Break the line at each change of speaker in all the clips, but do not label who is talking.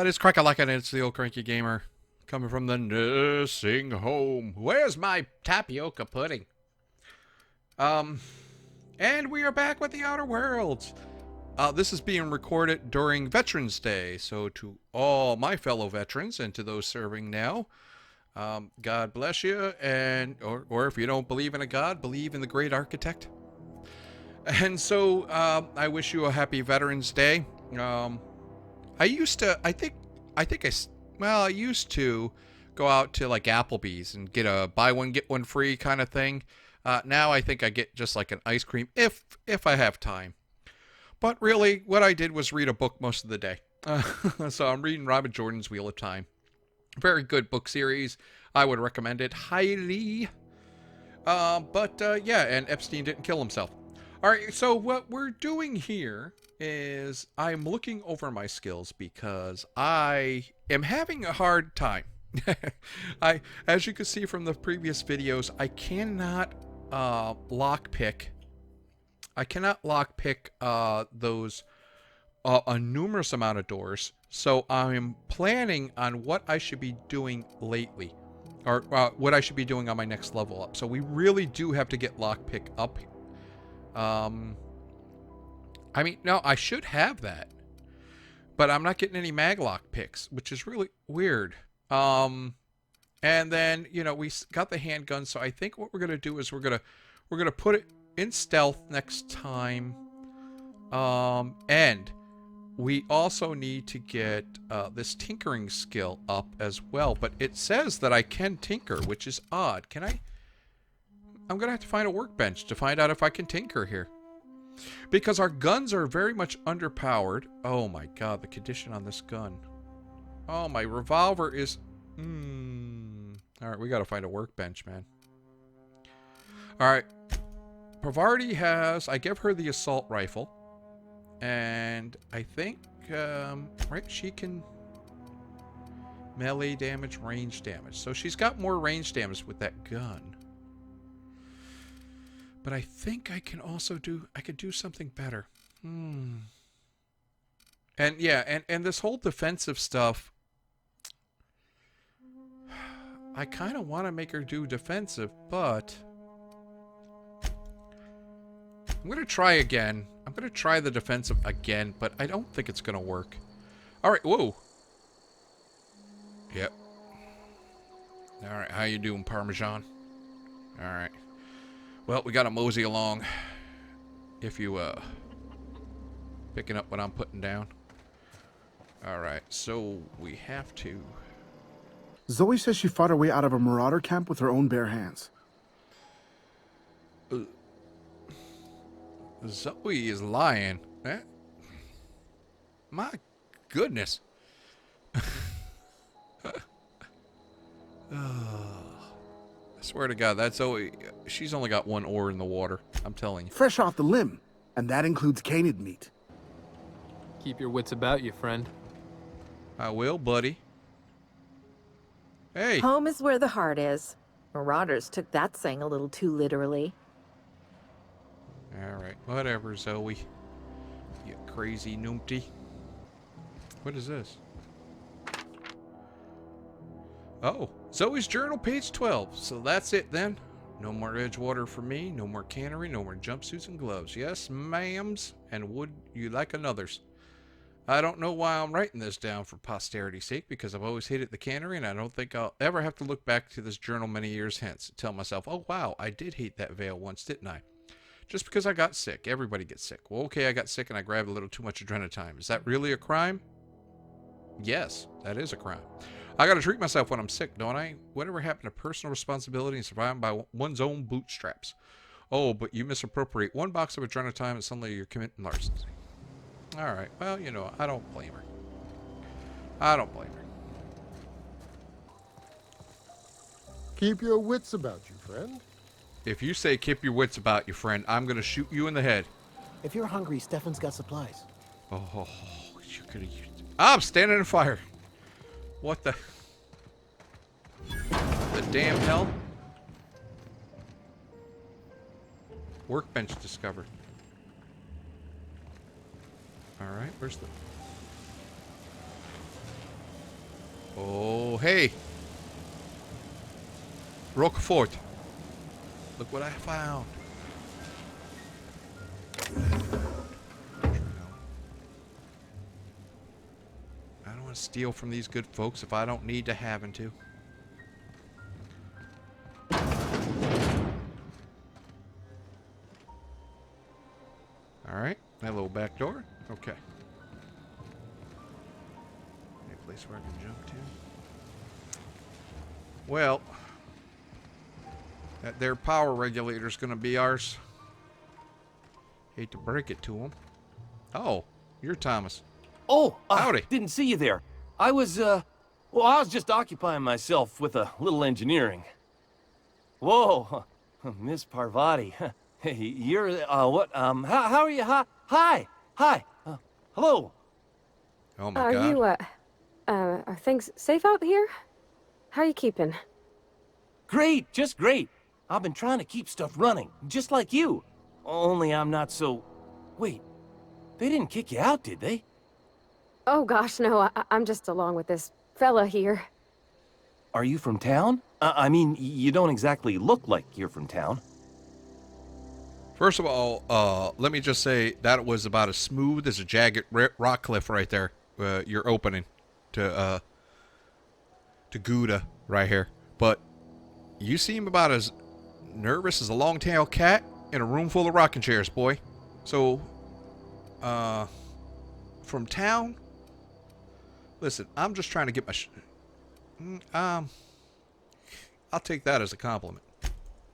It is Cranky, and it's the old Cranky Gamer coming from the nursing home. Where's my tapioca pudding? And we are back with the Outer Worlds. This is being recorded during Veterans Day, so to all my fellow veterans and to those serving now, God bless you, and or if you don't believe in a God, believe in the great architect. And so I wish you a happy Veterans Day. I used to, I used to go out to like Applebee's and get a buy one get one free kind of thing. Now I think I get just like an ice cream if I have time. But really, what I did was read a book most of the day. So I'm reading Robert Jordan's Wheel of Time. Very good book series. I would recommend it highly. Yeah, and Epstein didn't kill himself. All right, so what we're doing here is I'm looking over my skills because I am having a hard time. As you can see from the previous videos, I cannot lockpick. I cannot lockpick those a numerous amount of doors. So I'm planning on what I should be doing lately, or what I should be doing on my next level up. So we really do have to get lockpick up. I mean, no, I should have that, but I'm not getting any maglock picks, which is really weird. And then, you know, we got the handgun, so I think what we're gonna do is we're gonna put it in stealth next time. And we also need to get this tinkering skill up as well, but it says that I can tinker, which is odd. Can I? I'm gonna have to find a workbench to find out if I can tinker here. Because our guns are very much underpowered. Oh my god, the condition on this gun. Oh, my revolver is... Alright, we gotta find a workbench, man. Alright. Pavardi has... I give her the assault rifle. And I think... right, she can... melee damage, range damage. So she's got more range damage with that gun. But I think I can also do... I could do something better. And yeah, and this whole defensive stuff... I kind of want to make her do defensive, but... I'm going to try again. I'm going to try the defensive again, but I don't think it's going to work. Alright, whoa. Yep. Alright, how you doing, Parmesan? Alright. Well, we gotta mosey along. If you, picking up what I'm putting down. Alright, so we have to...
Zoe says she fought her way out of a marauder camp with her own bare hands.
Zoe is lying. My goodness. I swear to God, that's Zoe. She's only got one oar in the water. I'm telling you.
Fresh off the limb, and that includes canid meat.
Keep your wits about you, friend.
I will, buddy. Hey.
Home is where the heart is. Marauders took that saying a little too literally.
Alright, whatever, Zoe. You crazy numpty. What is this? Oh, Zoe's journal, page 12. So that's it then. No more Edgewater for me, no more cannery, no more jumpsuits and gloves. Yes, ma'ams, and would you like another's? I don't know why I'm writing this down for posterity's sake, because I've always hated the cannery, and I don't think I'll ever have to look back to this journal many years hence and tell myself, oh wow, I did hate that veil once, didn't I? Just because I got sick. Everybody gets sick. Well, okay, I got sick and I grabbed a little too much adrenatime. Is that really a crime? Yes, that is a crime. I gotta treat myself when I'm sick, don't I? Whatever happened to personal responsibility and surviving by one's own bootstraps? Oh, but you misappropriate one box of adrenatime and suddenly you're committing larceny. Alright, well, you know, I don't blame her. I don't blame her.
Keep your wits about you, friend.
If you say keep your wits about you, friend, I'm gonna shoot you in the head.
If you're hungry, Stefan's got supplies.
Oh, you could have used... I'm standing in fire. What the damn hell? Workbench discovered. Alright, where's the... hey. Roquefort. Look what I found. I don't want to steal from these good folks if I don't need to having to. Alright, that little back door. Okay. Any place where I can jump to? Well, that their power regulator's gonna be ours. Hate to break it to them. Oh, you're Thomas.
Oh,
Howdy.
didn't see you there. I was just occupying myself with a little engineering. Whoa, Miss Parvati. Hey, you're, what, how are you? Hi. Hello.
Oh my
Are
god.
you, are things safe out here? How are you keeping?
Great, just great. I've been trying to keep stuff running, just like you. Only I'm not so... Wait, they didn't kick you out, did they?
Oh gosh, no, I'm just along with this fella here.
Are you from town? I mean, you don't exactly look like you're from town.
First of all, let me just say that was about as smooth as a jagged rock cliff right there. Your opening to Gouda right here. But you seem about as nervous as a long-tailed cat in a room full of rocking chairs, boy. So, from town? Listen, I'm just trying to get my I'll take that as a compliment.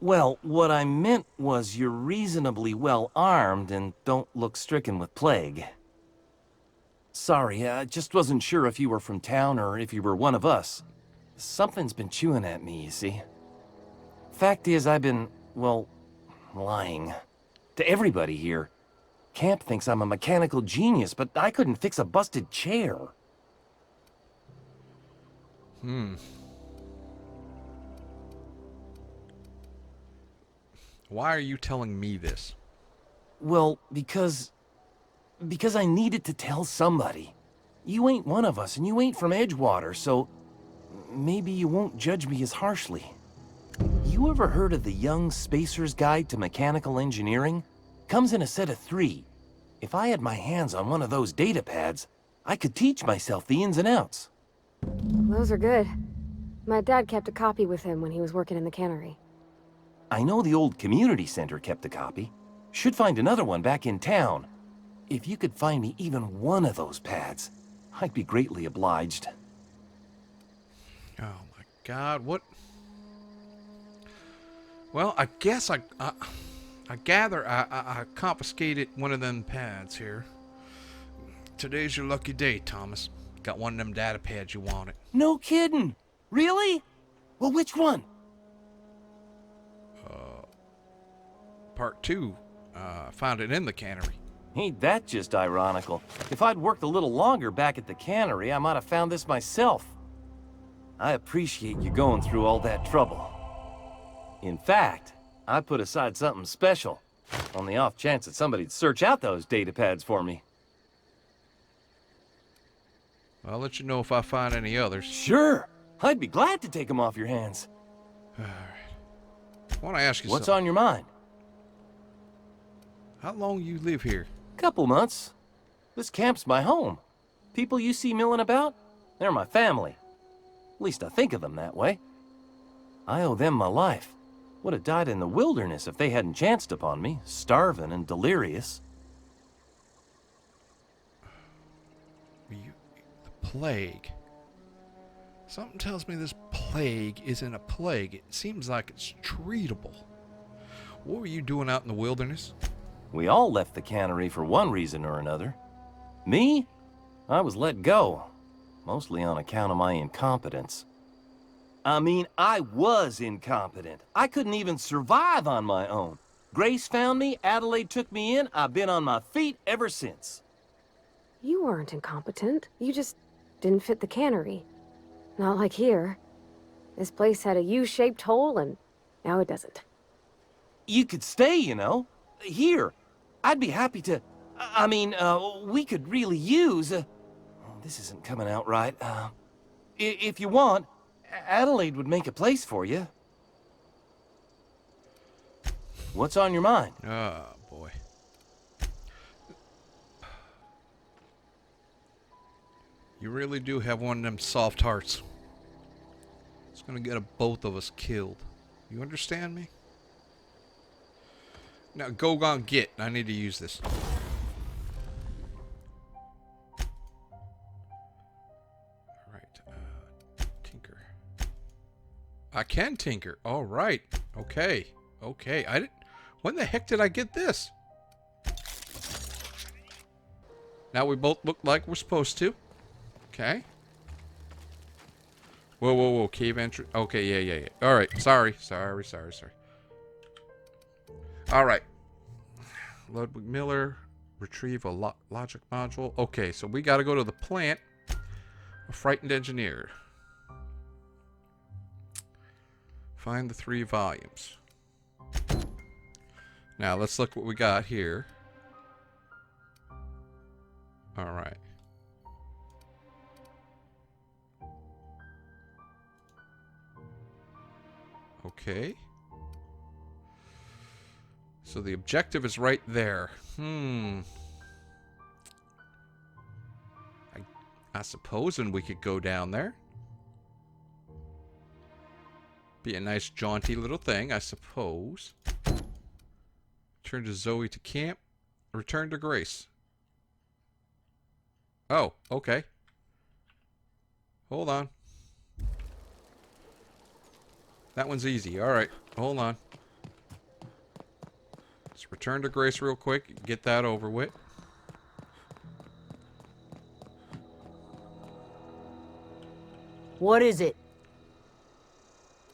Well, what I meant was you're reasonably well armed and don't look stricken with plague. Sorry, I just wasn't sure if you were from town or if you were one of us. Something's been chewing at me, you see. Fact is, I've been, well, lying. To everybody here. Camp thinks I'm a mechanical genius, but I couldn't fix a busted chair.
Why are you telling me this?
Well, because I needed to tell somebody. You ain't one of us, and you ain't from Edgewater, so maybe you won't judge me as harshly. You ever heard of the Young Spacer's Guide to Mechanical Engineering? Comes in a set of 3. If I had my hands on one of those data pads, I could teach myself the ins and outs.
Those are good. My dad kept a copy with him when he was working in the cannery.
I know the old community center kept a copy. Should find another one back in town. If you could find me even one of those pads, I'd be greatly obliged.
Oh my god, what? Well, I guess I gather I confiscated one of them pads here. Today's your lucky day, Thomas. Got one of them data pads you wanted.
No kidding! Really? Well, which one?
Part 2. Found it in the cannery.
Ain't that just ironical? If I'd worked a little longer back at the cannery, I might have found this myself. I appreciate you going through all that trouble. In fact, I put aside something special, on the off chance that somebody'd search out those data pads for me.
I'll let you know if I find any others.
Sure! I'd be glad to take them off your hands.
Alright. I want to ask you
What's
something.
on your mind?
How long you live here?
Couple months. This camp's my home. People you see milling about, they're my family. At least I think of them that way. I owe them my life. Would have died in the wilderness if they hadn't chanced upon me, starving and delirious.
The plague. Something tells me this plague isn't a plague. It seems like it's treatable. What were you doing out in the wilderness?
We all left the cannery for one reason or another. Me? I was let go, mostly on account of my incompetence. I mean, I was incompetent. I couldn't even survive on my own. Grace found me, Adelaide took me in, I've been on my feet ever since.
You weren't incompetent. You just didn't fit the cannery. Not like here. This place had a U-shaped hole, and now it doesn't.
You could stay, you know. Here. I'd be happy to... I mean, we could really use... this isn't coming out right. If you want, Adelaide would make a place for you. What's on your mind?
Oh, boy. You really do have one of them soft hearts. It's gonna get both of us killed. You understand me? Now, go on, get. I need to use this. Alright, tinker. I can tinker. Alright. Okay. Okay. I didn't... When the heck did I get this? Now we both look like we're supposed to. Okay. Whoa, whoa, whoa. Cave entry. Okay, yeah. Alright. Sorry. Alright. Ludwig Miller. Retrieve a logic module. Okay, so we gotta go to the plant. A frightened engineer. Find the 3 volumes. Now, let's look what we got here. Alright. Okay. So the objective is right there. I suppose we could go down there. Be a nice jaunty little thing, I suppose. Return to Zoe to camp. Return to Grace. Oh, okay. Hold on. That one's easy. Alright, hold on. Let's return to Grace real quick. Get that over with.
What is it?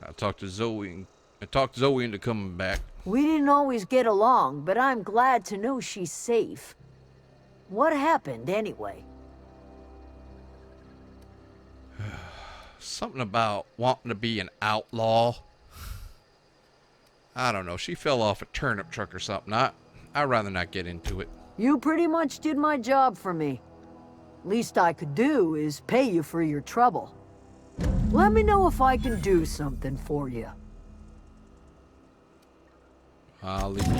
I talked to Zoe. I talked Zoe into coming back.
We didn't always get along, but I'm glad to know she's safe. What happened, anyway?
Something about wanting to be an outlaw. I don't know. She fell off a turnip truck or something. I'd rather not get into it.
You pretty much did my job for me. Least I could do is pay you for your trouble. Let me know if I can do something for you.
I'll leave it be.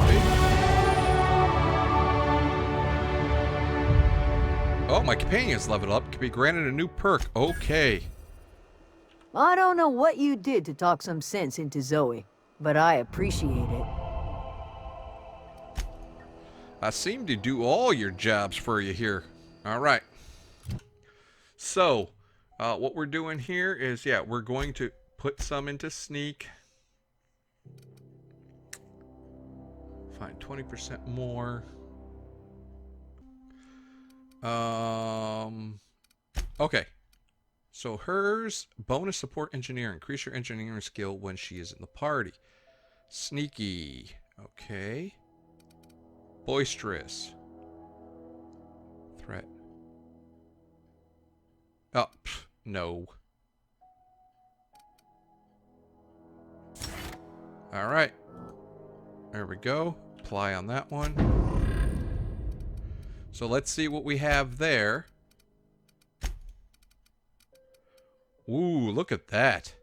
Oh, my companion's leveled up. Can be granted a new perk. Okay.
I don't know what you did to talk some sense into Zoe, but I appreciate it.
I seem to do all your jobs for you here. All right. So, what we're doing here is, yeah, we're going to put some into sneak. Find 20% more. Okay. So hers, bonus support engineer. Increase your engineering skill when she is in the party. Sneaky. Okay. Boisterous. Threat. Oh, no. Alright. There we go. Apply on that one. So let's see what we have there. Ooh, look at that.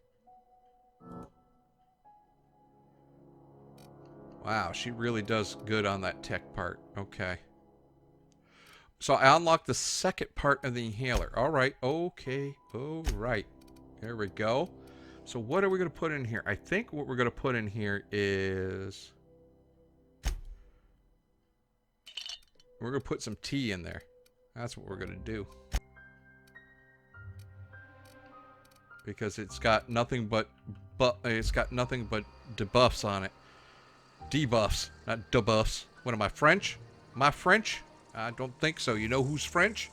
Wow, she really does good on that tech part. Okay. So I unlocked the second part of the inhaler. Alright, okay, alright. There we go. So what are we going to put in here? I think what we're going to put in here is... we're going to put some tea in there. That's what we're going to do. Because it's got nothing but debuffs on it. Debuffs, not debuffs. What am I, French? Am I French? I don't think so. You know who's French?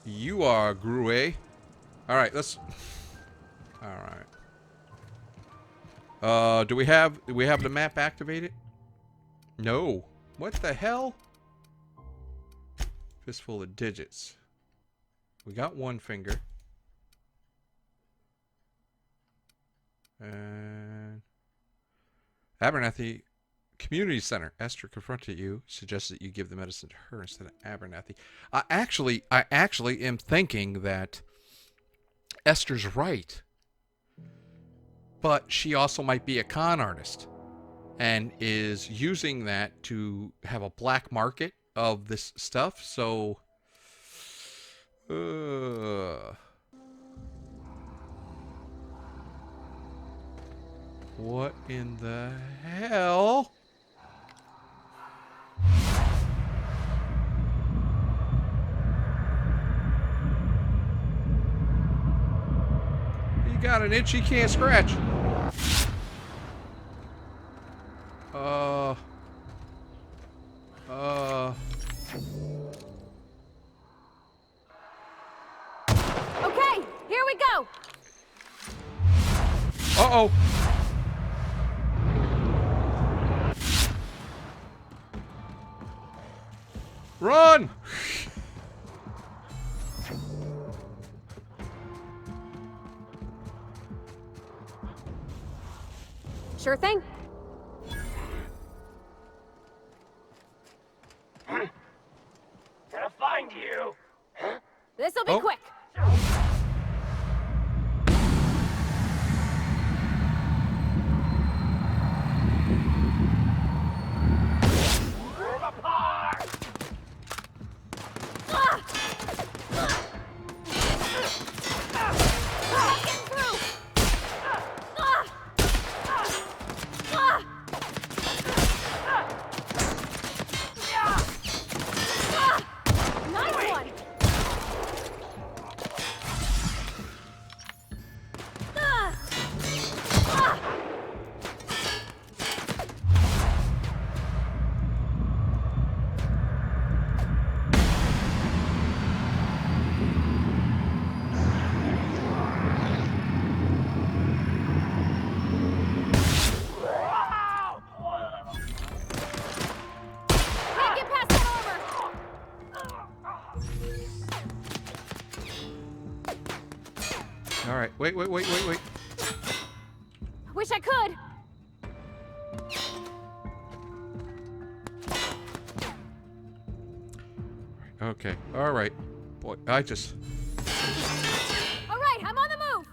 You are, Grouet. Alright, let's... Alright. Do we have the map activated? No. What the hell? Fistful of digits. We got one finger. And Abernathy Community Center. Esther confronted you, suggested that you give the medicine to her instead of Abernathy. I actually am thinking that Esther's right. but she also might be a con artist and is using that to have a black market of this stuff. So, what in the hell? You got an itch you can't scratch.
Okay, here we go.
Uh-oh. Run!
Sure thing.
Gonna find you.
This'll be
Oh.
quick. Nice one. Can't get past that armor.
All right. Wait.
Wish I could.
Okay. All right. Boy, I just...
All right, I'm on the move.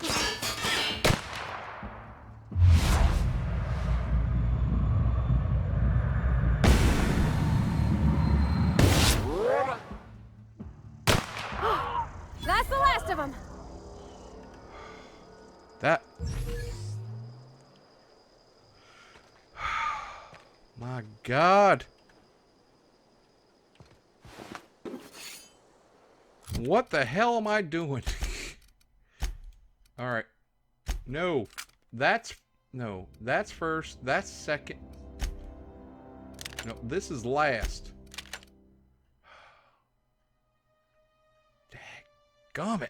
That's the last of them.
That... My God. What the hell am I doing? All right. No. That's... No. That's first. That's second. No, this is last. Dadgummit.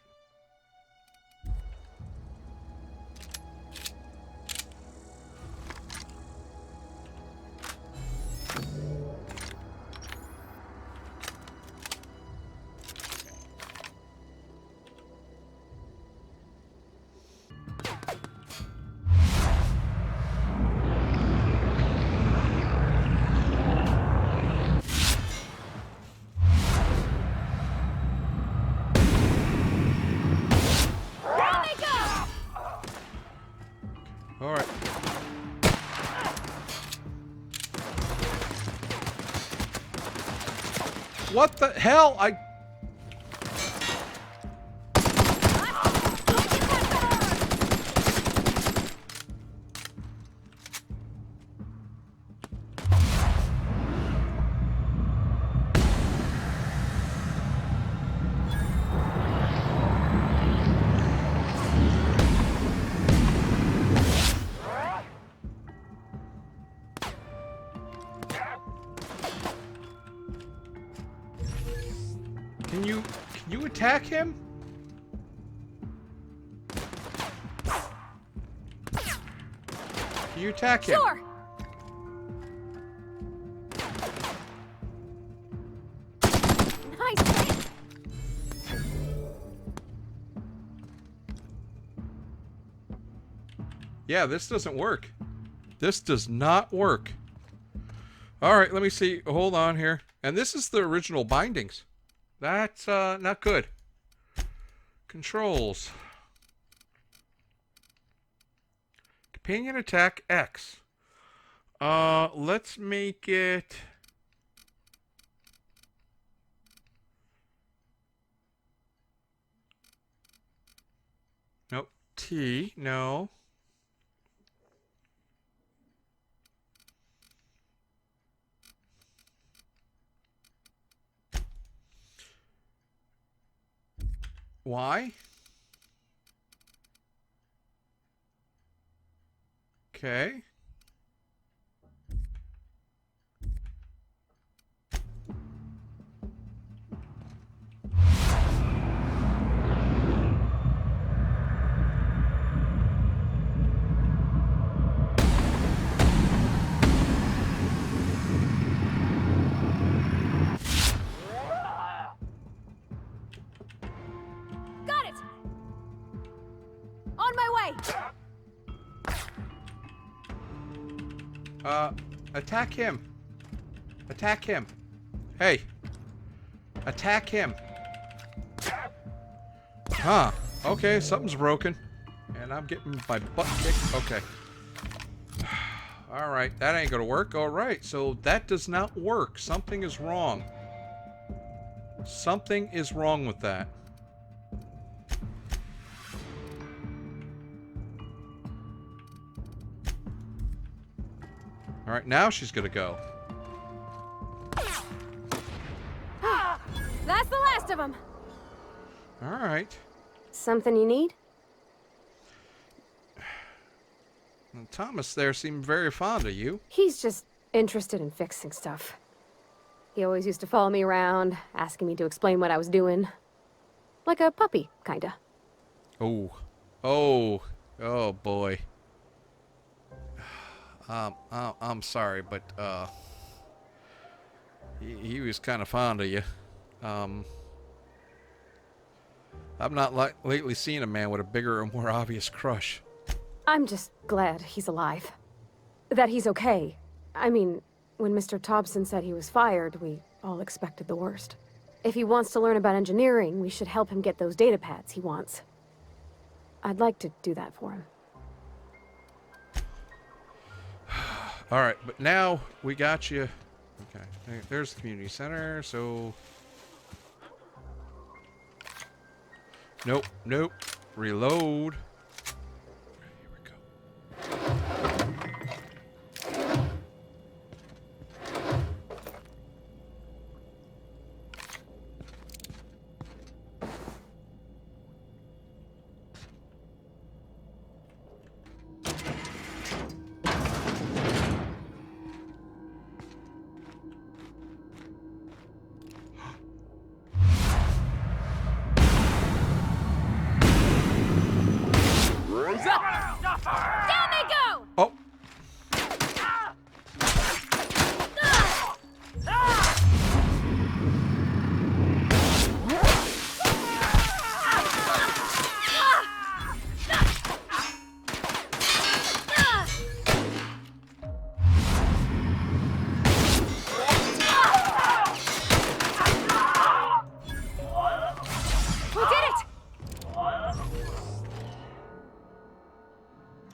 All right. What the hell? Can you attack him? Can you attack him?
Sure. Nice.
Yeah, this doesn't work. This does not work. All right, let me see. Hold on here. And this is the original bindings. That's not good. Controls. Companion attack X. Let's make it... Nope. T, no. Y. Okay.
Got it! On my way!
Attack him. Attack him. Hey. Attack him. Huh. Okay, something's broken. And I'm getting my butt kicked. Okay. Alright, that ain't gonna work. Alright, so that does not work. Something is wrong. Something is wrong with that. Alright, now she's gonna go.
That's the last of them.
Alright.
Something you need?
Well, Thomas there seemed very fond of you.
He's just interested in fixing stuff. He always used to follow me around, asking me to explain what I was doing. Like a puppy, kinda.
Oh. Oh. Oh, boy. I'm sorry, but, he was kind of fond of you. I've not lately seen a man with a bigger or more obvious crush.
I'm just glad he's alive. That he's okay. I mean, when Mr. Thompson said he was fired, we all expected the worst. If he wants to learn about engineering, we should help him get those data pads he wants. I'd like to do that for him.
Alright, but now we got you. Okay, there's the community center, so... Nope, nope. Reload. Here we go.
Down they go!
Oh!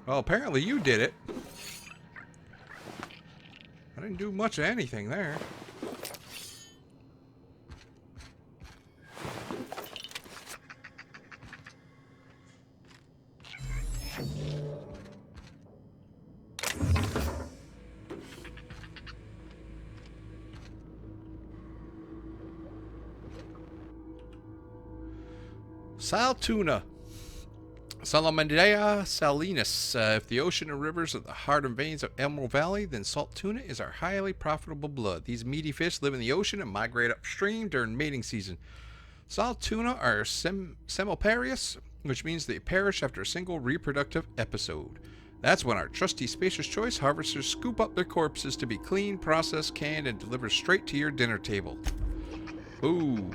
Well, apparently you did it. I didn't do much of anything there. Sal tuna. Salamandea salinus. If the ocean and rivers are the heart and veins of Emerald Valley, then salt tuna is our highly profitable blood. These meaty fish live in the ocean and migrate upstream during mating season. Salt tuna are semiparious, which means they perish after a single reproductive episode. That's when our trusty Spacer's Choice harvesters scoop up their corpses to be cleaned, processed, canned, and delivered straight to your dinner table. Ooh.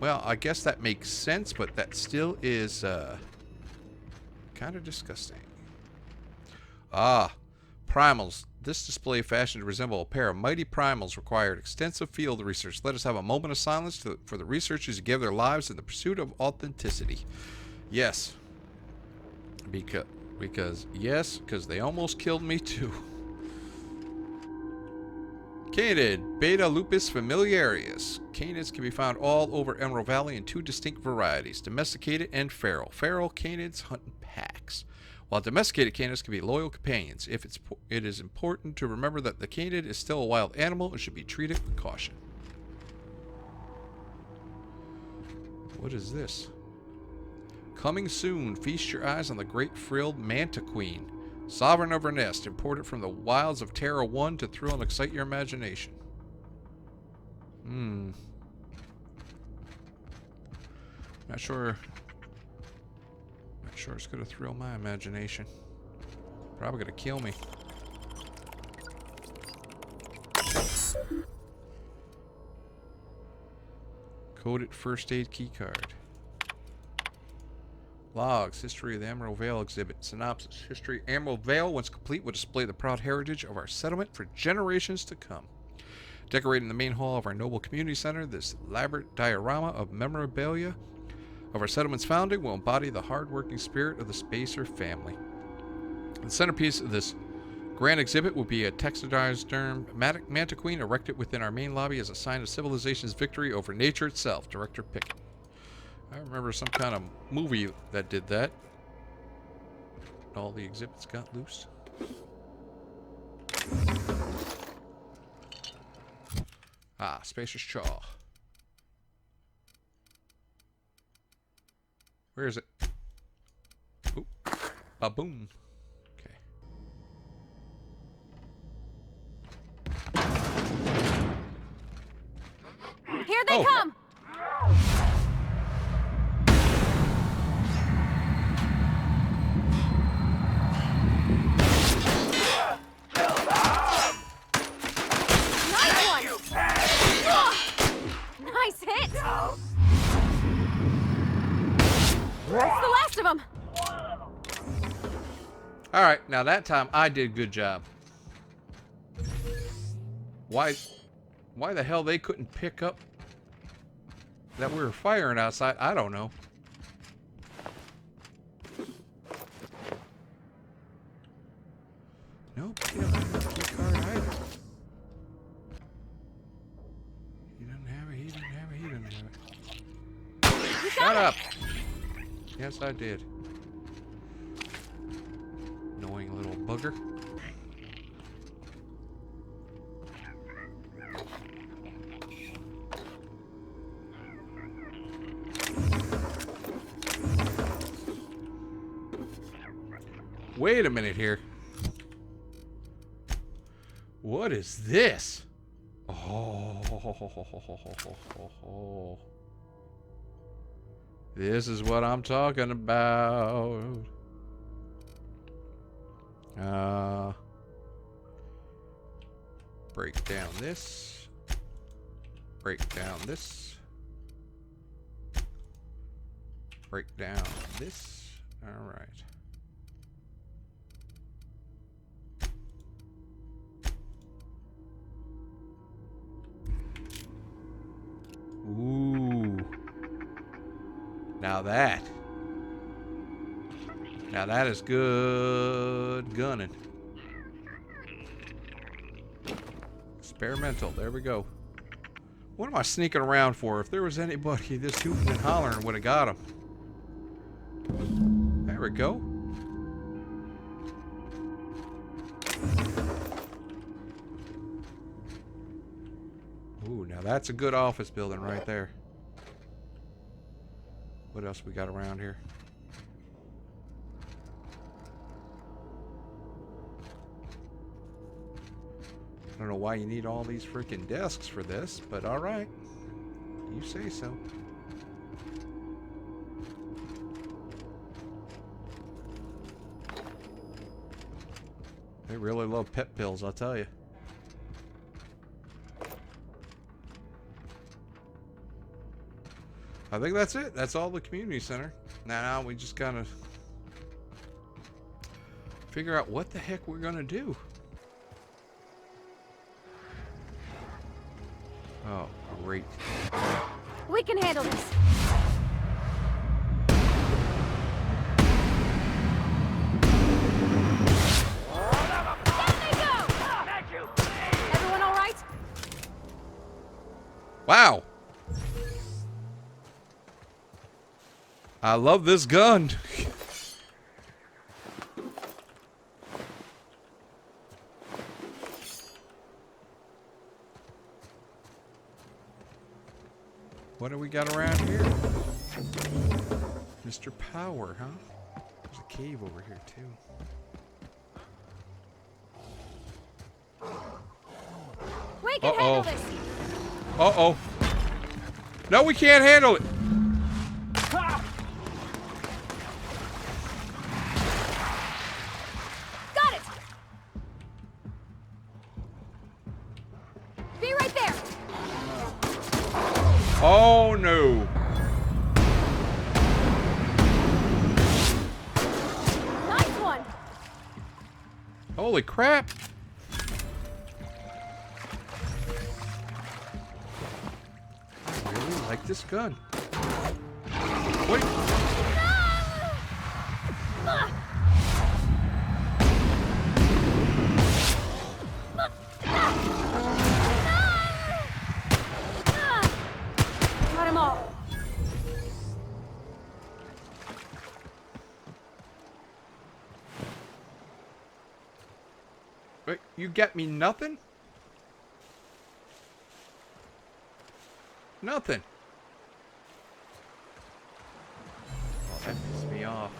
Well, I guess that makes sense, but that still is, kind of disgusting. Ah, primals. This display fashioned to resemble a pair of mighty primals required extensive field research. Let us have a moment of silence for the researchers who give their lives in the pursuit of authenticity. Yes. Because Because, yes, because they almost killed me too. Canid, Beta lupus familiaris. Canids can be found all over Emerald Valley in 2 distinct varieties, domesticated and feral. Feral canids hunt in packs, while domesticated canids can be loyal companions. It is important to remember that the canid is still a wild animal and should be treated with caution. What is this? Coming soon, feast your eyes on the great frilled manta queen. Sovereign of her nest, imported from the wilds of Terra 1 to thrill and excite your imagination. Not sure it's gonna thrill my imagination. Probably gonna kill me. Coded first aid keycard. Logs, history of the Emerald Vale exhibit. Synopsis, history Emerald Vale, once complete, will display the proud heritage of our settlement for generations to come. Decorating the main hall of our noble community center, this elaborate diorama of memorabilia of our settlement's founding will embody the hard-working spirit of the Spacer family. The centerpiece of this grand exhibit will be a taxidermed manta queen erected within our main lobby as a sign of civilization's victory over nature itself. Director Pickett. I remember some kind of movie that did that. All the exhibits got loose. Ah, Spacer's Chaw. Where is it? Oop. Ba-boom. Okay.
Here they come! Nice hit! That's the last of them!
Alright, now that time I did a good job. Why the hell they couldn't pick up that we were firing outside, I don't know. Nope, he don't have a key card either. He doesn't have it, he doesn't have it, he doesn't have it. Shut up! Yes, I did. Annoying little bugger. Wait a minute here. What is this? Oh. This is what I'm talking about. Break down this. Break down this. Break down this. All right. Ooh. Now that is good gunning. Experimental. There we go. What am I sneaking around for? If there was anybody, this hooting and hollering would have got him. There we go. Ooh, now that's a good office building right there. What else we got around here? I don't know why you need all these freaking desks for this, but all right. You say so. They really love pet pills, I'll tell you. I think that's it. That's all the community center. Now we just gotta figure out what the heck we're gonna do. Oh, great.
We can handle this.
Wow. I love this gun. What do we got around here? Mr. Power, huh? There's a cave over here, too.
We can handle this.
Uh-oh. No, we can't handle it.
Got it. Be right there.
Oh, no.
Nice one.
Holy crap. I really like this gun. Wait.
Got him all.
Wait, you get me nothing? Nothing. Oh, that pissed me off.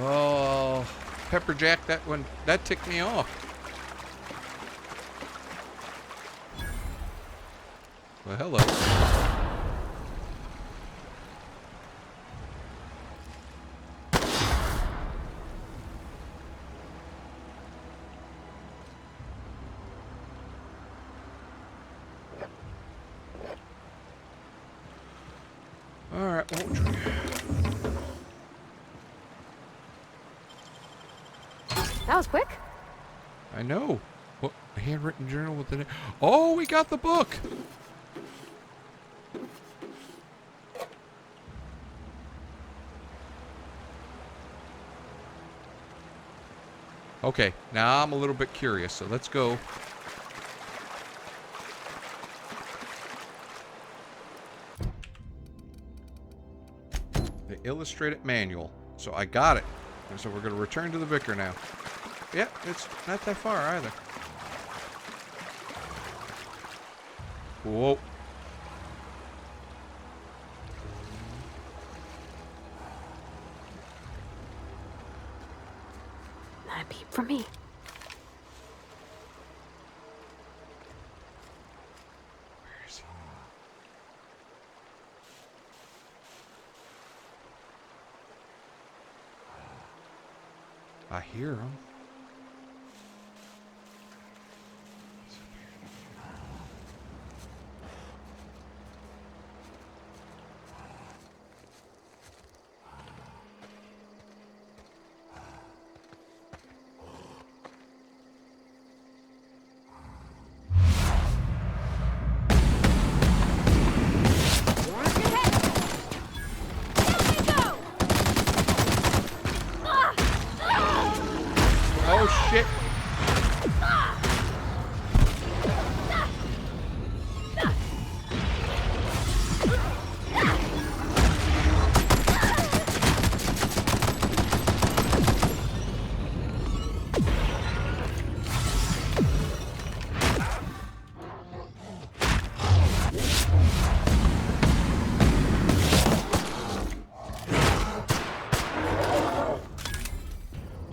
Oh, Pepper Jack, that one, that ticked me off. Well, hello. Alright, well,
That was quick.
I know. What, a handwritten journal with the name. Oh, we got the book. Okay, now I'm a little bit curious, so let's go. The illustrated manual. So I got it. And so we're going to return to the vicar now. Yeah, it's not that far either. Whoa.
Not a peep from me.
Where is he? I hear him. Oh shit.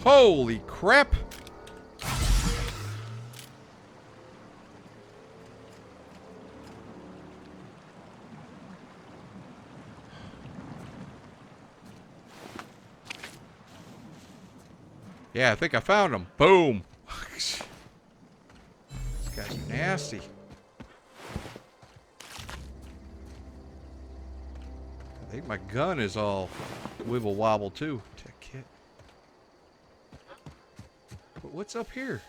Holy crap. Yeah, I think I found him. Boom. These guys are nasty. I think my gun is all wibble wobble too. Tech kit. But what's up here?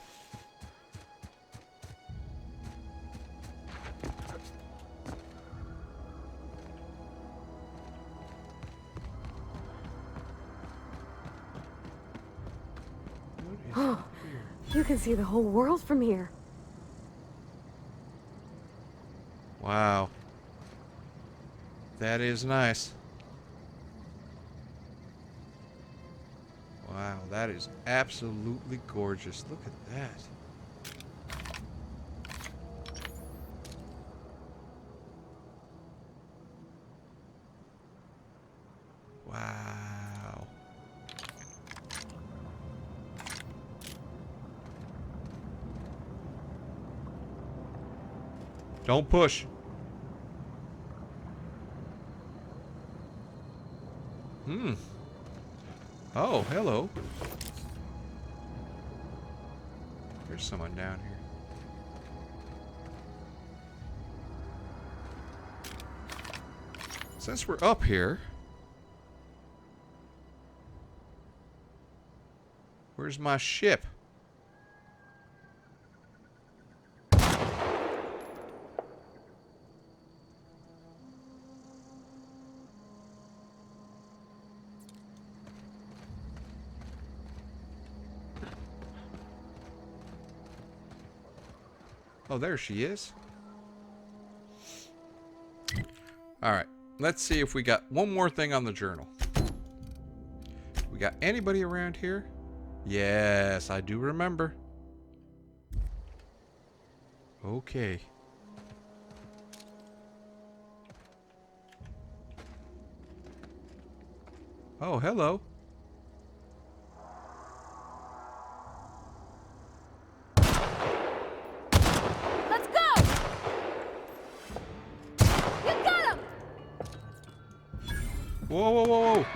What is up here?
You can see the whole world from here.
Wow. That is nice. Wow, that is absolutely gorgeous. Look at that. Wow. Don't push. Oh, hello. There's someone down here. Since we're up here, where's my ship? Oh, there she is. Alright, let's see if we got one more thing on the journal. We got anybody around here? Yes, I do remember. Okay. Oh, hello.
Let's go! You got him!
Whoa, whoa, whoa, whoa.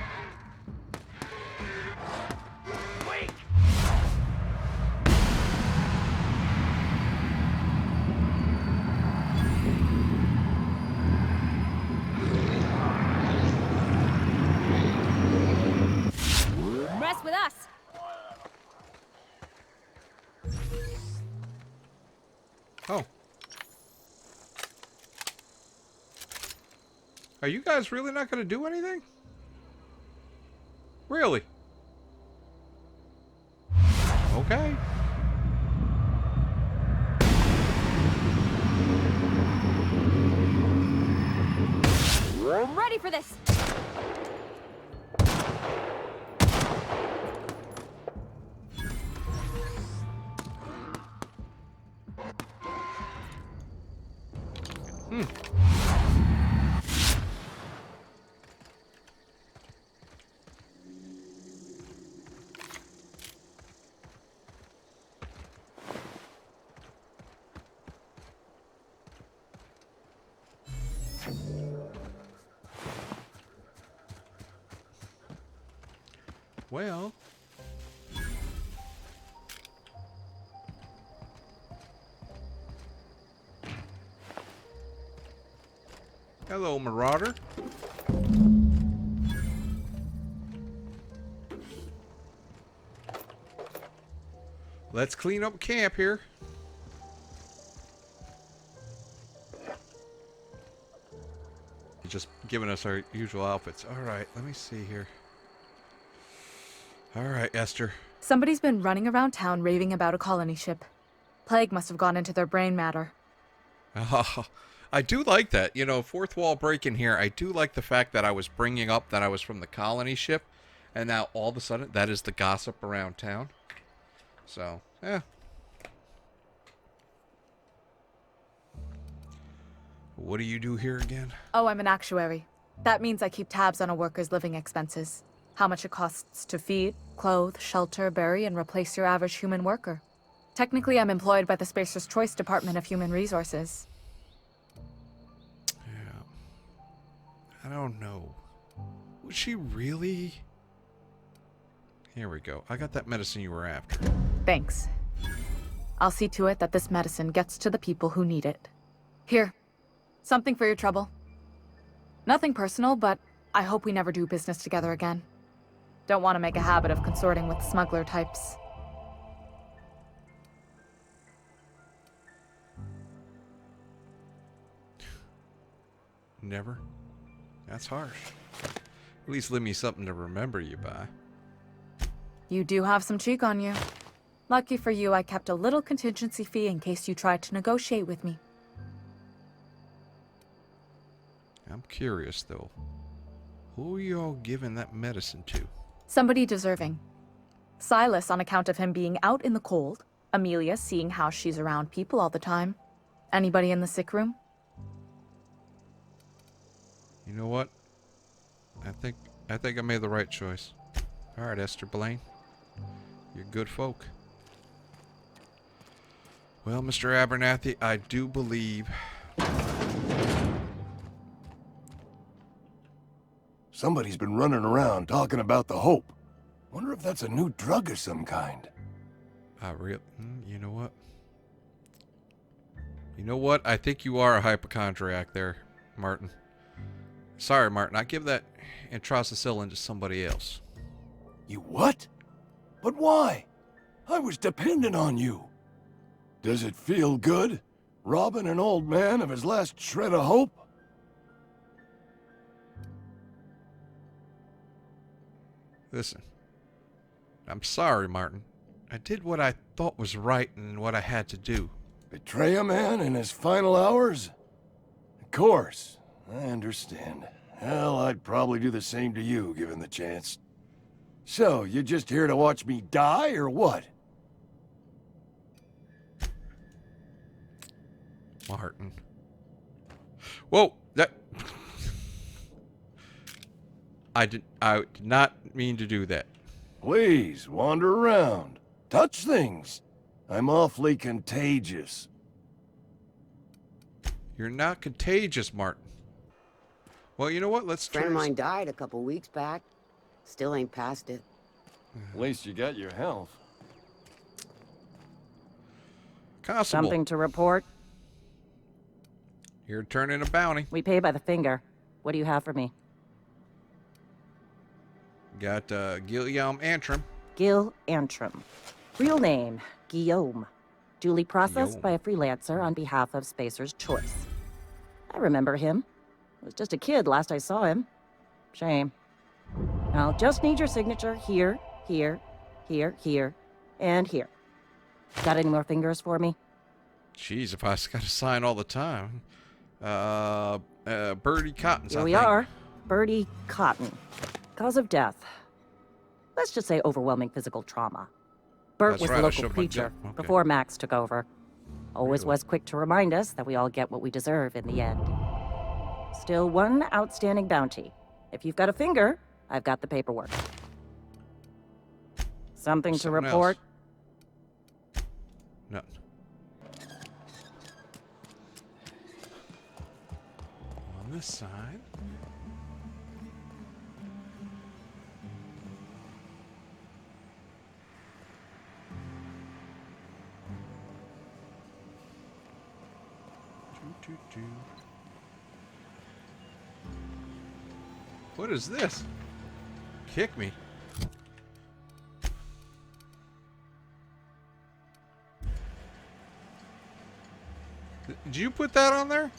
Mess with us!
Oh. Are you guys really not going to do anything? Really? Okay.
I'm ready for this!
Well. Hello, Marauder. Let's clean up camp here. Just giving us our usual outfits. All right, let me see here. All right, Esther.
Somebody's been running around town raving about a colony ship. Plague must have gone into their brain matter.
I do like that. You know, fourth wall break in here. I do like the fact that I was bringing up that I was from the colony ship, and now all of a sudden that is the gossip around town. So, yeah. What do you do here again?
Oh, I'm an actuary. That means I keep tabs on a worker's living expenses. How much it costs to feed, clothe, shelter, bury, and replace your average human worker. Technically, I'm employed by the Spacer's Choice Department of Human Resources.
Yeah. I don't know. Was she really? Here we go. I got that medicine you were after.
Thanks. I'll see to it that this medicine gets to the people who need it. Here. Something for your trouble. Nothing personal, but I hope we never do business together again. Don't want to make a habit of consorting with smuggler types.
Never? That's harsh. At least leave me something to remember you by.
You do have some cheek on you. Lucky for you, I kept a little contingency fee in case you tried to negotiate with me.
I'm curious, though. Who are you all giving that medicine to?
Somebody deserving. Silas on account of him being out in the cold. Amelia seeing how she's around people all the time. Anybody in the sick room?
You know what? I think I made the right choice. All right, Esther Blaine. You're good folk. Well, Mr. Abernathy, I do believe...
Somebody's been running around talking about the Hope. Wonder if that's a new drug of some kind.
You know what? You know what? I think you are a hypochondriac there, Martin. Sorry, Martin. I give that intracicillin to somebody else.
You what? But why? I was dependent on you. Does it feel good? Robbing an old man of his last shred of hope?
Listen. I'm sorry, Martin. I did what I thought was right and what I had to do.
Betray a man in his final hours? Of course. I understand. Hell, I'd probably do the same to you, given the chance. So, you just here to watch me die, or what?
Martin. Whoa! That... I did not mean to do that.
Please, wander around. Touch things. I'm awfully contagious.
You're not contagious, Martin. Well, you know what? Let's try.
Friend of mine died a couple weeks back. Still ain't past it.
At least you got your health.
Constable.
Something to report?
You're turning a bounty.
We pay by the finger. What do you have for me?
Got Guillaume Antrim.
Gil Antrim. Real name, Guillaume. Duly processed
Guillaume.
by a freelancer on behalf of Spacer's Choice. I remember him. Was just a kid last I saw him. Shame. I'll just need your signature here, here, here, here, and here. Got any more fingers for me?
Jeez, if I just got to sign all the time. Birdie Cottons,
Here
I
we
think.
are. Birdie Cotton. Cause of death. Let's just say overwhelming physical trauma. Bert
That's
was
right,
the
I
local
shoved my
preacher
dick. Okay.
before Max took over. Always
Really?
was quick to remind us that we all get what we deserve in the end. Still one outstanding bounty. If you've got a finger, I've got the paperwork. Something to
Something
report?
else. Nothing. On this side. Doo-doo-doo. What is this? Kick me. Did you put that on there?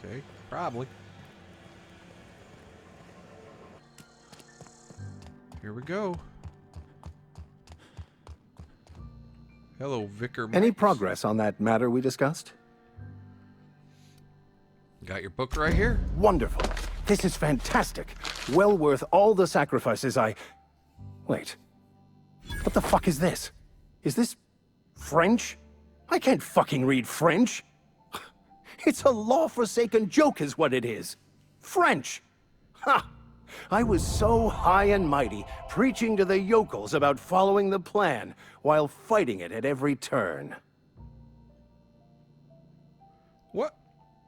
Okay, probably. Here we go. Hello, Vicar.
Any
Max.
progress on that matter we discussed?
Got your book right here.
Wonderful. This is fantastic. Well worth all the sacrifices I... Wait. What the fuck is this? Is this French? I can't fucking read French. It's a law-forsaken joke is what it is. French. Ha! I was so high and mighty, preaching to the yokels about following the plan, while fighting it at every turn.
What?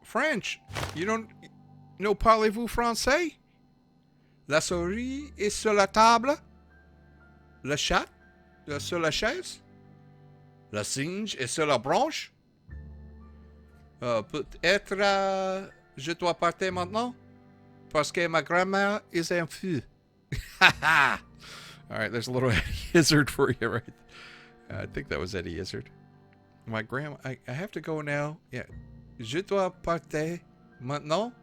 French? You don't know parlez-vous français? La souris est sur la table. Le chat est sur la chaise. Le singe est sur la branche. Peut-être je dois partir maintenant parce que ma grand-mère est en feu. All right, there's a little Eddie Izzard for you, right? I think that was Eddie Izzard. My grandma, I have to go now. Yeah. Je dois partir maintenant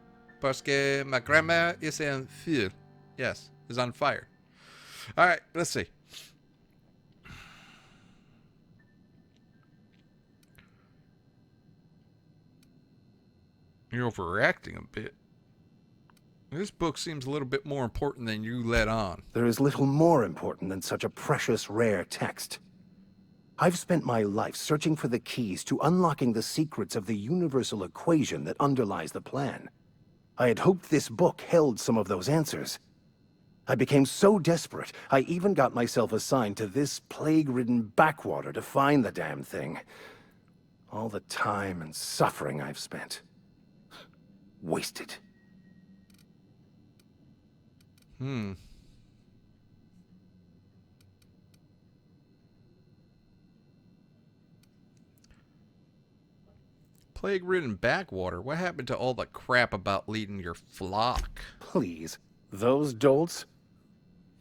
parce que ma grand-mère est en feu. Yes, is on fire. All right, let's see. You're overreacting a bit. This book seems a little bit more important than you let on.
There is little more important than such a precious, rare text. I've spent my life searching for the keys to unlocking the secrets of the universal equation that underlies the plan. I had hoped this book held some of those answers. I became so desperate, I even got myself assigned to this plague-ridden backwater to find the damn thing. All the time and suffering I've spent. Wasted.
Plague-ridden backwater? What happened to all the crap about leading your flock?
Please, those dolts?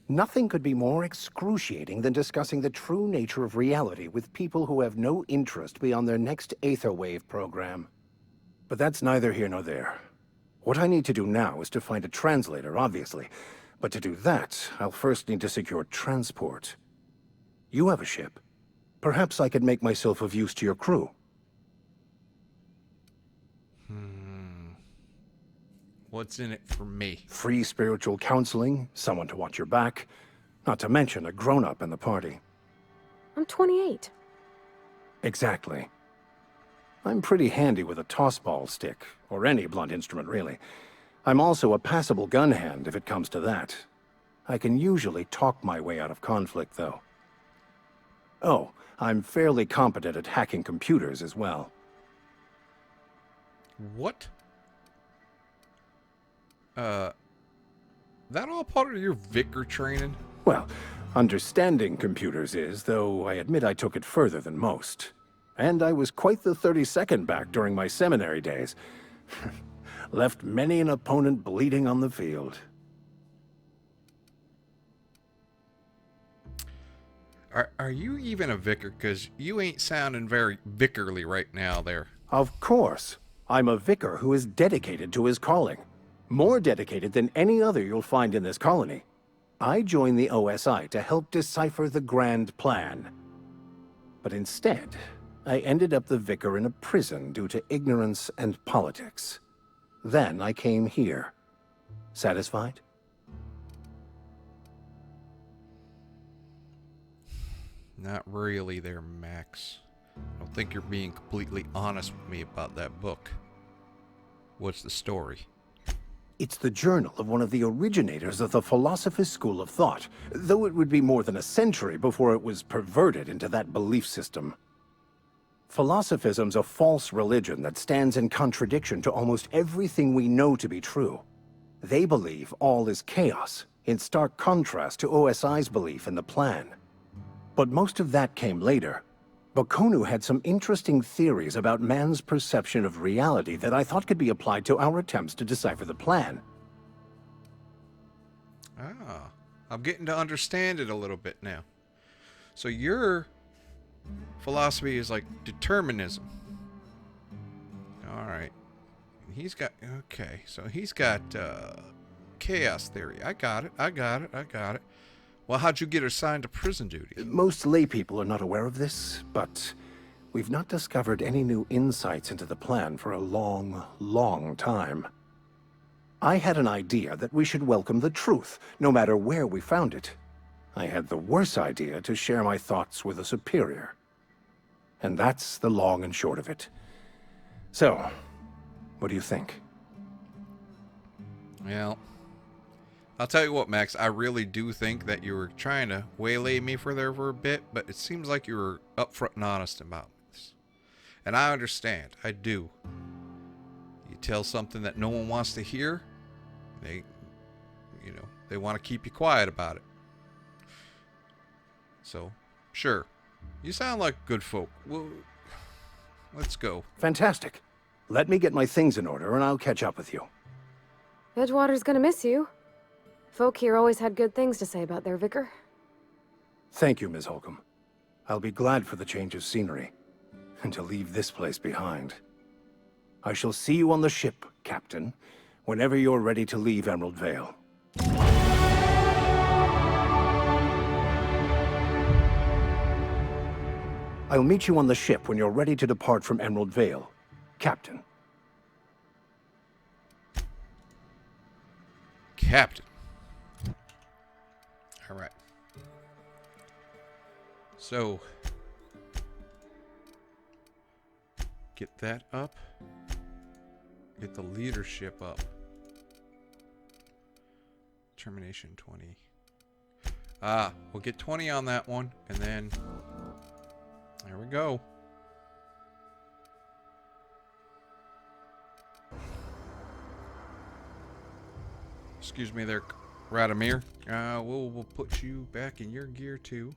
Nothing could be more excruciating than discussing the true nature of reality with people who have no interest beyond their next Aetherwave program. But that's neither here nor there. What I need to do now is to find a translator, obviously. But to do that, I'll first need to secure transport. You have a ship. Perhaps I could make myself of use to your crew.
What's in it for me?
Free spiritual counseling, someone to watch your back, not to mention a grown-up in the party.
I'm 28.
Exactly. I'm pretty handy with a tossball stick, or any blunt instrument, really. I'm also a passable gun hand, if it comes to that. I can usually talk my way out of conflict, though. Oh, I'm fairly competent at hacking computers as well.
What? That all part of your vicar training?
Well, understanding computers is, though I admit I took it further than most. And I was quite the 32nd back during my seminary days. Left many an opponent bleeding on the field.
Are you even a vicar? Because you ain't sounding very vicarly right now there.
Of course. I'm a vicar who is dedicated to his calling. More dedicated than any other you'll find in this colony. I joined the OSI to help decipher the grand plan. But instead, I ended up the vicar in a prison due to ignorance and politics. Then I came here. Satisfied?
Not really there, Max. I don't think you're being completely honest with me about that book. What's the story?
It's the journal of one of the originators of the Philosopher's School of Thought, though it would be more than a century before it was perverted into that belief system. Philosophism's a false religion that stands in contradiction to almost everything we know to be true. They believe all is chaos, in stark contrast to OSI's belief in the plan. But most of that came later. Bakonu had some interesting theories about man's perception of reality that I thought could be applied to our attempts to decipher the plan.
Ah, I'm getting to understand it a little bit now. So your philosophy is like determinism. All right. He's got, okay, so he's got chaos theory. I got it. Well, how'd you get assigned to prison duty?
Most lay people are not aware of this, but we've not discovered any new insights into the plan for a long, long time. I had an idea that we should welcome the truth, no matter where we found it. I had the worse idea to share my thoughts with a superior. And that's the long and short of it. So, what do you think?
Well, I'll tell you what, Max, I really do think that you were trying to waylay me for a bit, but it seems like you were upfront and honest about this. And I understand. I do. You tell something that no one wants to hear, they want to keep you quiet about it. So, sure. You sound like good folk. Well, let's go.
Fantastic. Let me get my things in order and I'll catch up with you.
Edgewater's gonna miss you. Folk here always had good things to say about their vicar.
Thank you, Ms. Holcomb. I'll be glad for the change of scenery, and to leave this place behind. I shall see you on the ship, Captain, whenever you're ready to leave Emerald Vale. I'll meet you on the ship when you're ready to depart from Emerald Vale, Captain.
captain. All right. So, get that up. Get the leadership up. Termination 20. We'll get 20 on that one, and then there we go. Excuse me there, Radomir. We'll put you back in your gear too.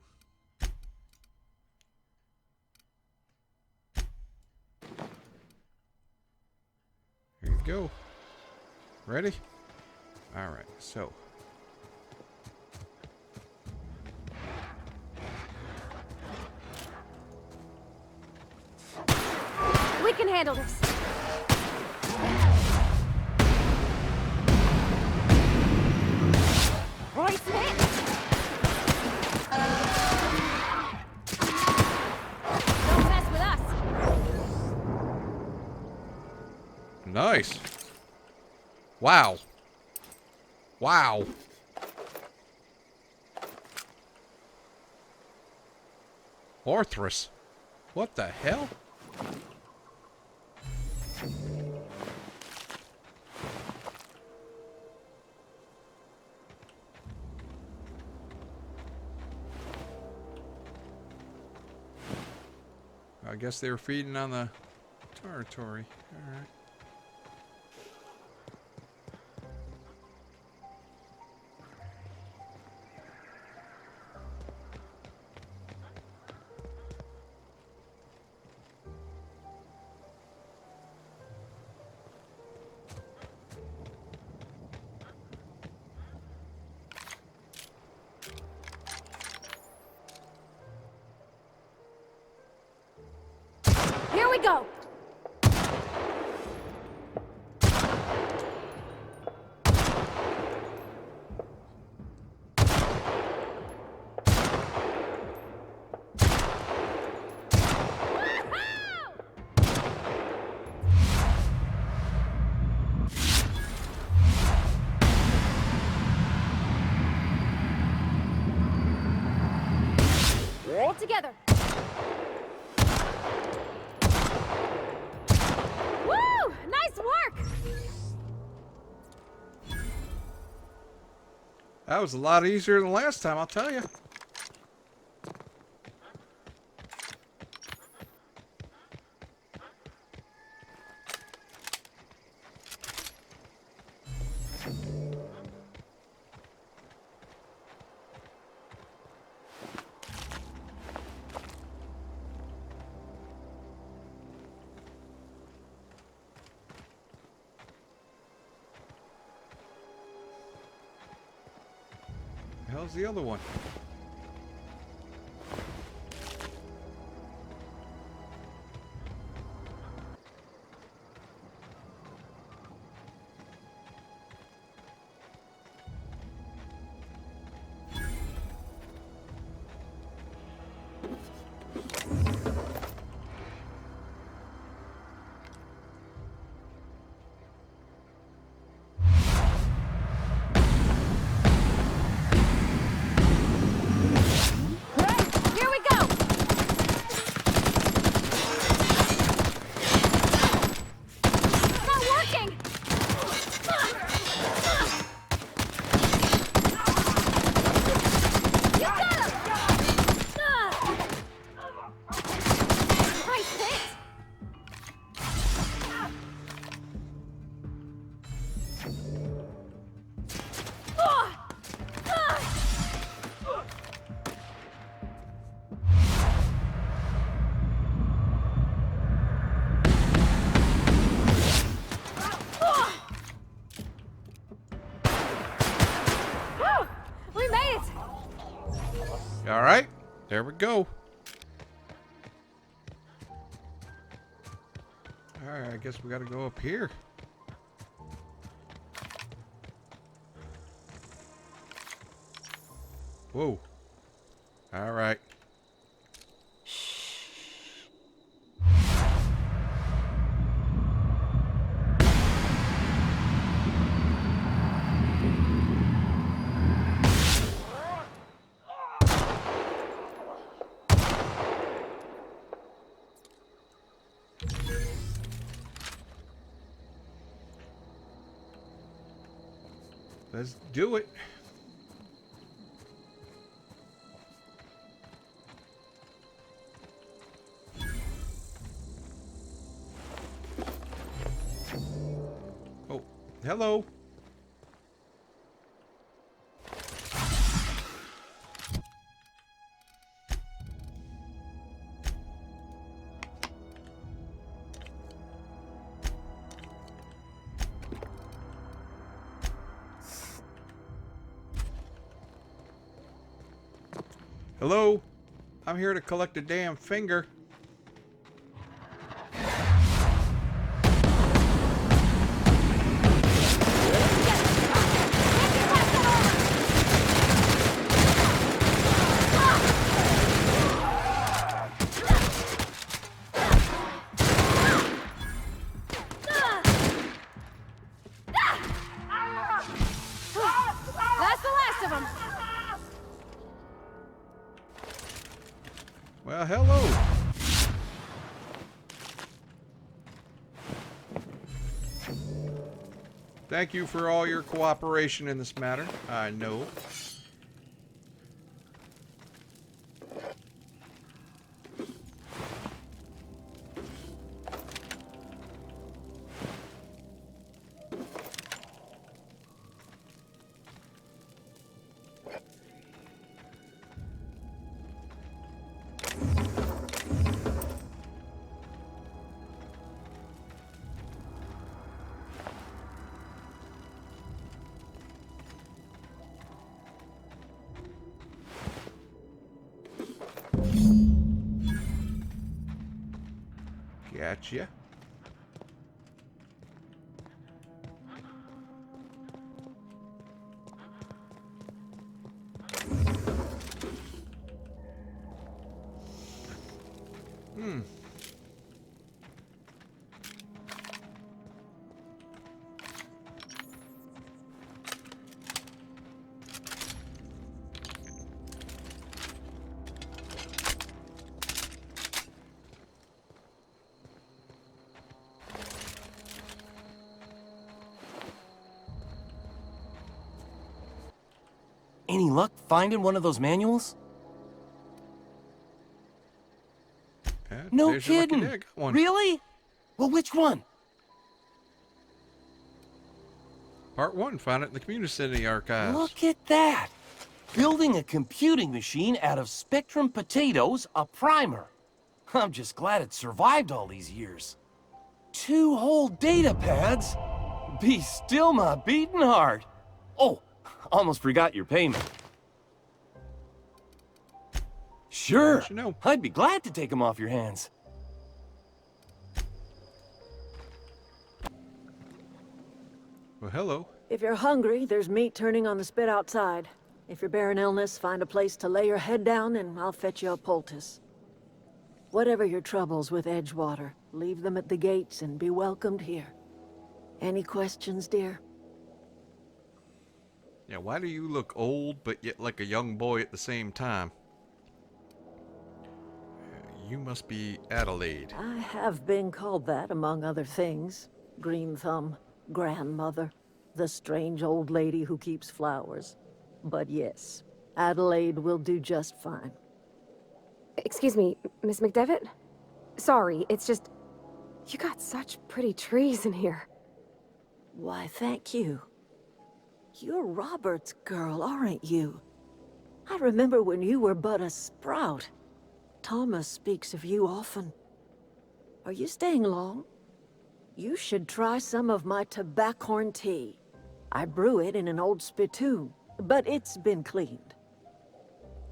There you go. Ready? All right, so.
We can handle this. Roy Smith! Don't mess with us!
Nice. Wow. Wow. Orthrus. What the hell? I guess they were feeding on the territory. All right.
Here we go! All together! Woo! Nice work!
That was a lot easier than last time, I'll tell you. The hell's the other one?
Here we go! It's not working! You got him! Nice hit! Woo! We made it!
All right, there we go. All right, I guess we got to go up here. Whoa. All right. Let's do it. Oh, hello. Hello? I'm here to collect a damn finger.
That's the last of them.
Well, hello. Thank you for all your cooperation in this matter. I know. Gotcha.
Any luck finding one of those manuals? No
there's your lucky
kidding.
day. I got one.
Really? Well, which one?
Part 1, found it in the community archives.
Look at that. Building a computing machine out of Spectrum potatoes, a primer. I'm just glad it survived all these years. 2 whole data pads? Be still my beating heart. Oh, almost forgot your payment. Sure,
You know.
I'd be glad to take them off your hands.
Well, hello.
If you're hungry, there's meat turning on the spit outside. If you're bearing illness, find a place to lay your head down and I'll fetch you a poultice. Whatever your troubles with Edgewater, leave them at the gates and be welcomed here. Any questions, dear?
Yeah, why do you look old but yet like a young boy at the same time? You must be Adelaide.
I have been called that, among other things. Green Thumb, grandmother, the strange old lady who keeps flowers. But yes, Adelaide will do just fine.
Excuse me, Miss McDevitt? Sorry, it's just... You got such pretty trees in here.
Why, thank you. You're Robert's girl, aren't you? I remember when you were but a sprout. Thomas speaks of you often. Are you staying long? You should try some of my tobaccorn tea. I brew it in an old spittoon, but it's been cleaned.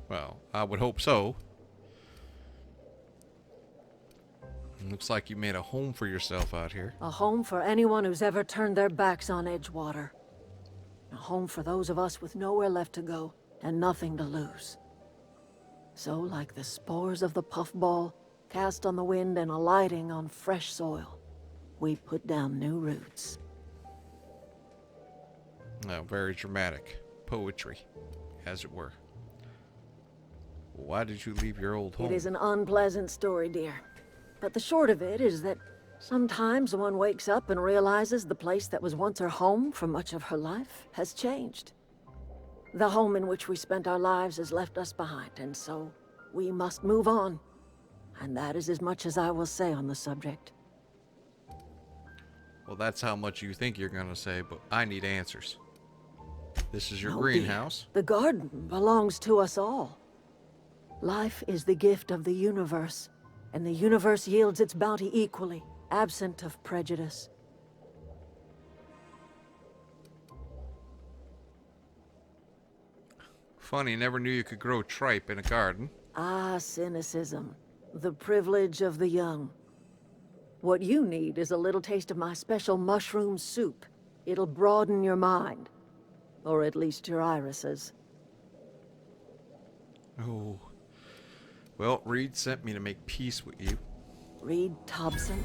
Well, I would hope so. Looks like you made a home for yourself out here.
A home for anyone who's ever turned their backs on Edgewater. A home for those of us with nowhere left to go and nothing to lose. So, like the spores of the puffball, cast on the wind and alighting on fresh soil, we put down new roots.
No, very dramatic. Poetry, as it were. Why did you leave your old home?
It is an unpleasant story, dear. But the short of it is that Sometimes one wakes up and realizes the place that was once her home for much of her life has changed. The home in which we spent our lives has left us behind, and so we must move on. And that is as much as I will say on the subject.
Well, that's how much you think you're gonna say, but I need answers. This is your
No,
greenhouse.
dear. The garden belongs to us all. Life is the gift of the universe, and the universe yields its bounty equally, absent of prejudice.
Funny, never knew you could grow tripe in a garden.
Ah, cynicism. The privilege of the young. What you need is a little taste of my special mushroom soup. It'll broaden your mind. Or at least your irises.
Oh. Well, Reed sent me to make peace with you.
Reed Thompson?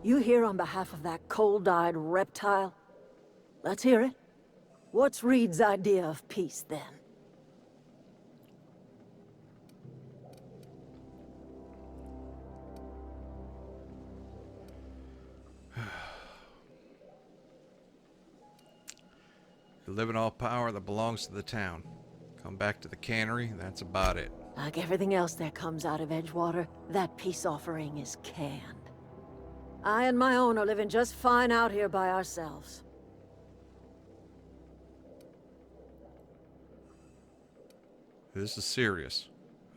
You here on behalf of that cold-eyed reptile? Let's hear it. What's Reed's idea of peace, then?
You live in all power that belongs to the town. Come back to the cannery, that's about it.
Like everything else that comes out of Edgewater, that peace offering is canned. I and my own are living just fine out here by ourselves.
This is serious.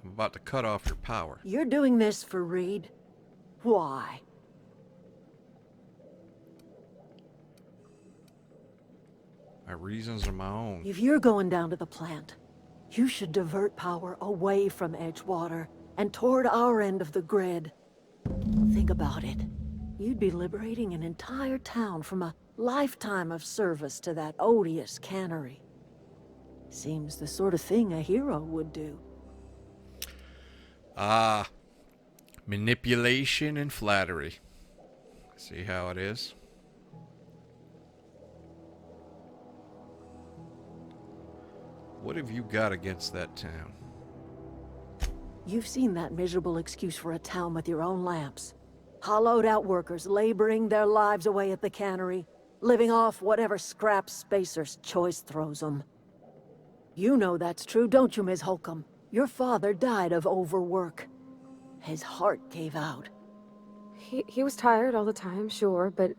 I'm about to cut off your power.
You're doing this for Reed? Why?
My reasons are my own.
If you're going down to the plant, you should divert power away from Edgewater and toward our end of the grid. Think about it. You'd be liberating an entire town from a lifetime of service to that odious cannery. Seems the sort of thing a hero would do.
Ah, manipulation and flattery. See how it is? What have you got against that town?
You've seen that miserable excuse for a town with your own lamps. Hollowed out workers laboring their lives away at the cannery, living off whatever scrap Spacer's choice throws them. You know that's true, don't you, Ms. Holcomb? Your father died of overwork. His heart gave out.
He was tired all the time, sure, but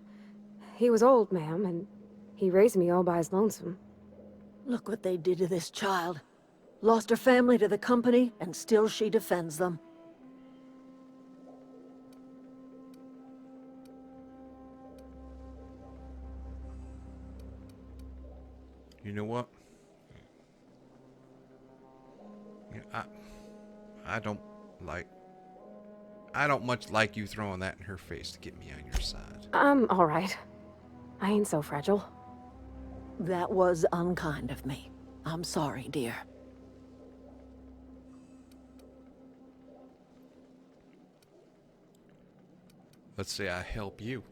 he was old, ma'am, and he raised me all by his lonesome.
Look what they did to this child. Lost her family to the company, and still she defends them.
You know what? Yeah, I don't much like you throwing that in her face to get me on your side.
I'm all right. I ain't so fragile.
That was unkind of me. I'm sorry, dear.
Let's say I help you.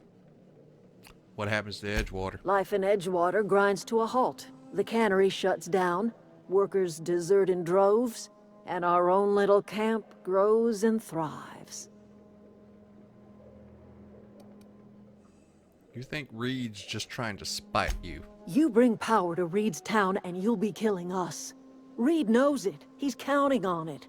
What happens to Edgewater?
Life in Edgewater grinds to a halt. The cannery shuts down, workers desert in droves, and our own little camp grows and thrives.
You think Reed's just trying to spite you?
You bring power to Reed's town and you'll be killing us. Reed knows it. He's counting on it.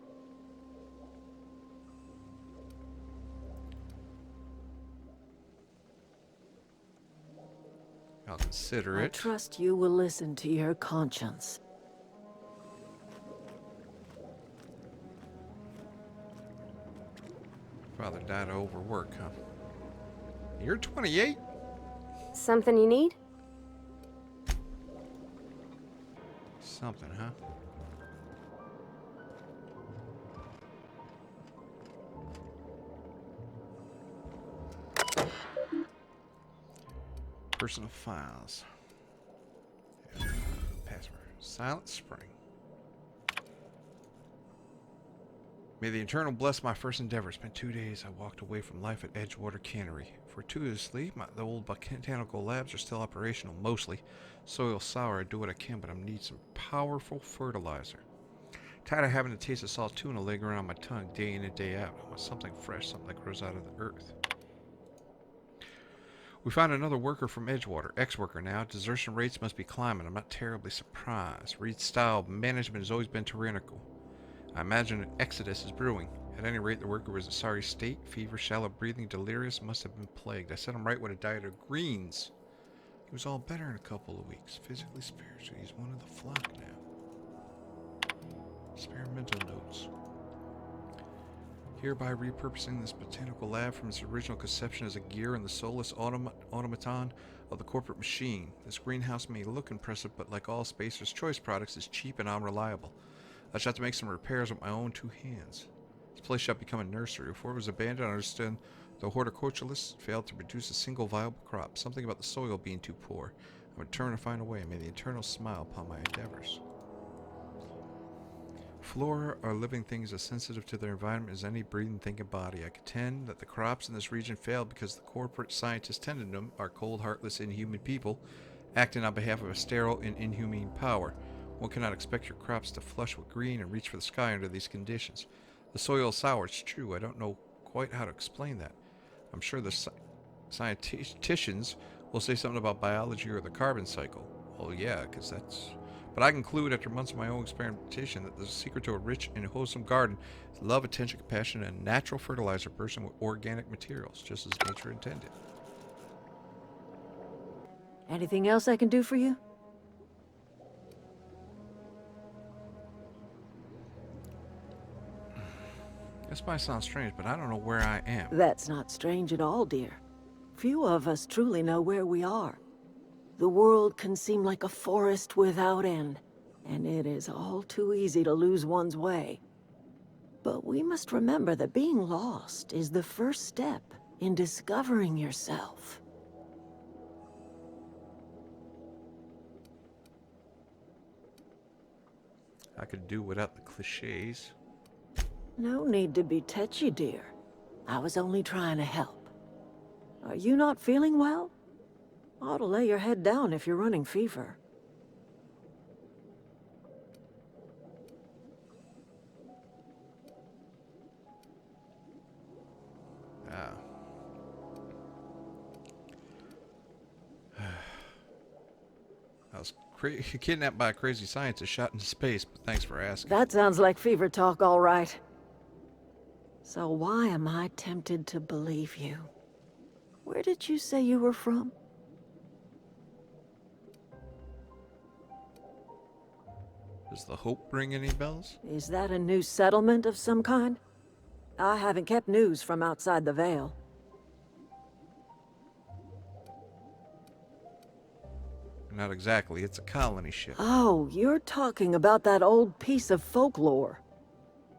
I'll consider
I
it.
trust you will listen to your conscience.
Father died of overwork, huh? You're 28?
Something you need?
Something, huh? Personal files. Password. Silent Spring. May the Eternal bless my first endeavor. It's been 2 days I walked away from life at Edgewater Cannery. Fortuitously, the old botanical labs are still operational, mostly. Soil sour, I do what I can, but I need some powerful fertilizer. Tired of having to taste the salt tuna lingering on my tongue day in and day out. I want something fresh, something that grows out of the earth. We found another worker from Edgewater. Ex-worker now. Desertion rates must be climbing. I'm not terribly surprised. Reed's style of management has always been tyrannical. I imagine an exodus is brewing. At any rate, the worker was in a sorry state. Fever, shallow breathing, delirious, must have been plagued. I set him right with a diet of greens. He was all better in a couple of weeks. Physically, spiritually, he's one of the flock now. Experimental notes. Hereby repurposing this botanical lab from its original conception as a gear and the soulless automaton of the corporate machine. This greenhouse may look impressive, but like all Spacer's Choice products, is cheap and unreliable. I shall have to make some repairs with my own 2 hands. This place shall become a nursery. Before it was abandoned, I understand the horticulturalists failed to produce a single viable crop. Something about the soil being too poor. I'm determined to find a way. May the eternal smile upon my endeavors. Flora are living things as sensitive to their environment as any breathing thinking body. I contend that the crops in this region failed because the corporate scientists tending them are cold, heartless, inhuman people acting on behalf of a sterile and inhumane power. One cannot expect your crops to flush with green and reach for the sky under these conditions. The soil is sour, it's true. I don't know quite how to explain that. I'm sure the scienticians will say something about biology or the carbon cycle. Well, yeah, because that's... But I conclude after months of my own experimentation that the secret to a rich and wholesome garden is love, attention, compassion, and a natural fertilizer person with organic materials, just as nature intended.
Anything else I can do for you?
This might sound strange, but I don't know where I am.
That's not strange at all, dear. Few of us truly know where we are. The world can seem like a forest without end, and it is all too easy to lose one's way. But we must remember that being lost is the first step in discovering yourself.
I could do without the cliches.
No need to be touchy, dear. I was only trying to help. Are you not feeling well? Ought to lay your head down if you're running fever.
I was kidnapped by a crazy scientist, shot into space, but thanks for asking.
That sounds like fever talk, all right. So why am I tempted to believe you? Where did you say you were from?
Does the Hope ring any bells?
Is that a new settlement of some kind? I haven't kept news from outside the Veil.
Not exactly. It's a colony ship.
Oh, you're talking about that old piece of folklore.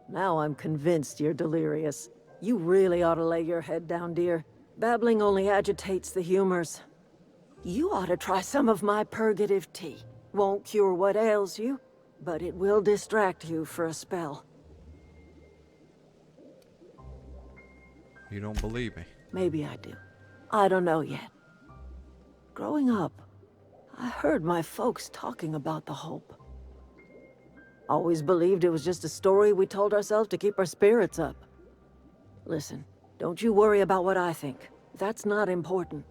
Now I'm convinced you're delirious. You really ought to lay your head down, dear. Babbling only agitates the humors. You ought to try some of my purgative tea. Won't cure what ails you, but it will distract you for a spell.
You don't believe me?
Maybe I do. I don't know yet. Growing up, I heard my folks talking about the Hope. Always believed it was just a story we told ourselves to keep our spirits up. Listen, don't you worry about what I think. That's not important.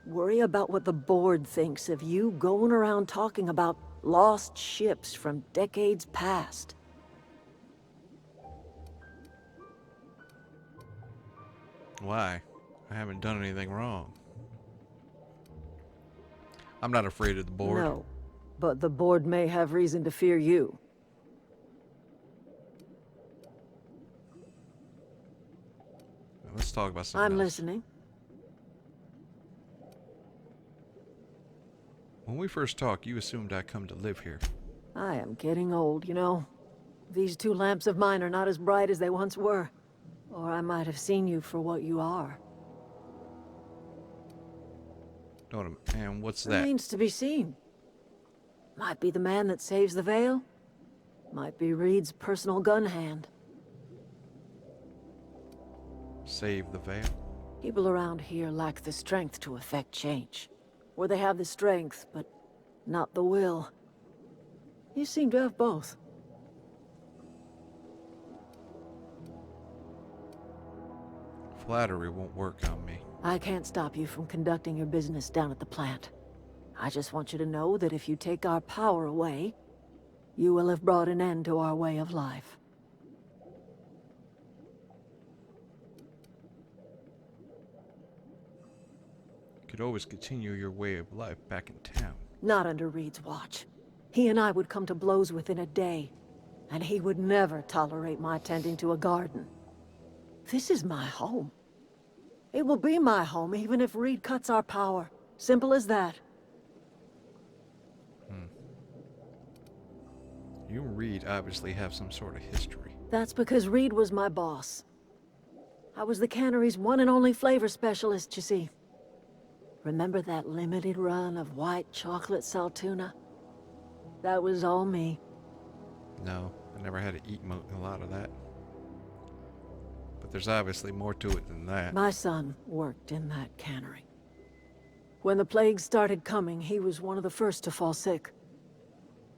Worry about what the board thinks of you going around talking about lost ships from decades past.
Why? I haven't done anything wrong. I'm not afraid of the board.
No, but the board may have reason to fear you.
Let's talk about something
I'm
else.
listening.
When we first talked, you assumed I'd come to live here.
I am getting old, you know. These 2 lamps of mine are not as bright as they once were. Or I might have seen you for what you are.
And what's that?
Remains to be seen. Might be the man that saves the Veil. Might be Reed's personal gun hand.
Save the Veil?
People around here lack the strength to effect change. Or they have the strength, but not the will. You seem to have both.
Flattery won't work on me.
I can't stop you from conducting your business down at the plant. I just want you to know that if you take our power away, you will have brought an end to our way of life.
You could always continue your way of life back in town.
Not under Reed's watch. He and I would come to blows within a day, and he would never tolerate my tending to a garden. This is my home. It will be my home even if Reed cuts our power. Simple as that.
You and Reed obviously have some sort of history.
That's because Reed was my boss. I was the cannery's one and only flavor specialist, you see. Remember that limited run of white chocolate saltuna? That was all me.
No, I never had to eat a lot of that. But there's obviously more to it than that.
My son worked in that cannery. When the plague started coming, he was one of the first to fall sick.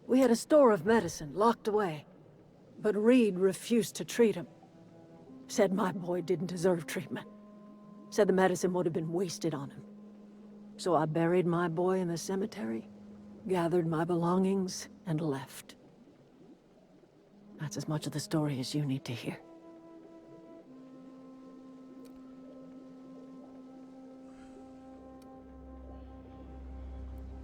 We had a store of medicine locked away, but Reed refused to treat him. Said my boy didn't deserve treatment. Said the medicine would have been wasted on him. So I buried my boy in the cemetery, gathered my belongings, and left. That's as much of the story as you need to hear.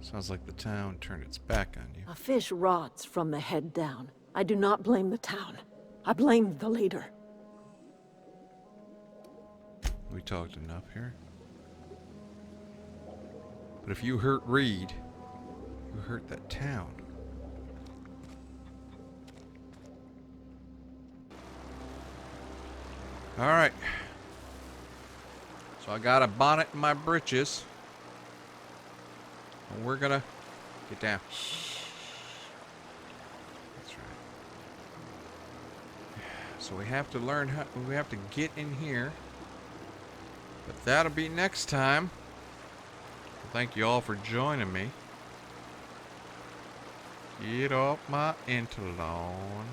Sounds like the town turned its back on you.
A fish rots from the head down. I do not blame the town. I blame the leader.
We talked enough here. But if you hurt Reed, you hurt that town. Alright. So I got a bonnet in my britches. And we're gonna get down. That's right. So we have to learn how, we have to get in here. But that'll be next time. Thank you all for joining me. Get off my interlawn.